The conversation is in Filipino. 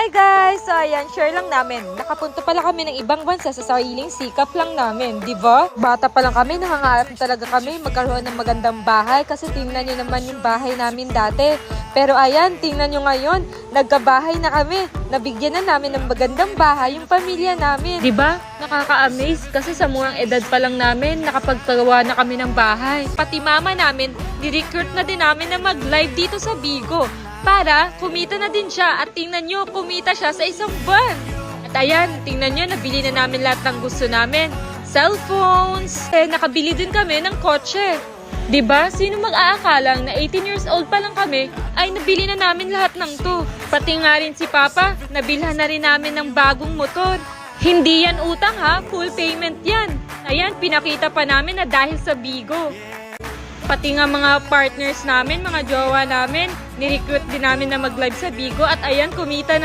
Hi guys! So ayan, share lang namin. Nakapunta pala kami ng ibang bansa sa sariling sikap lang namin, di ba? Bata pa lang kami, nangangarap talaga kami magkaroon ng magandang bahay kasi tingnan nyo naman yung bahay namin dati. Pero ayan, tingnan nyo ngayon, nagkabahay na kami. Nabigyan na namin ng magandang bahay yung pamilya namin. Di ba? Nakaka-amaze kasi sa murang edad pa lang namin, nakapagpagawa na kami ng bahay. Pati mama namin, ni-recruit na din namin na mag-live dito sa Bigo. Para kumita na din siya at tingnan nyo, kumita siya sa isang buwan. At ayan, tingnan nyo, nabili na namin lahat ng gusto namin. Cellphones, nakabili din kami ng kotse. Diba? Sino mag-aakalang na 18 years old pa lang kami ay nabili na namin lahat ng to. Pati nga rin si Papa, nabilhan na rin namin ng bagong motor. Hindi yan utang ha, full payment yan. Ayan, pinakita pa namin na dahil sa Bigo. Pati nga mga partners namin, mga jowa namin, ni-recruit din namin na mag-live sa Bigo at ayan, kumita na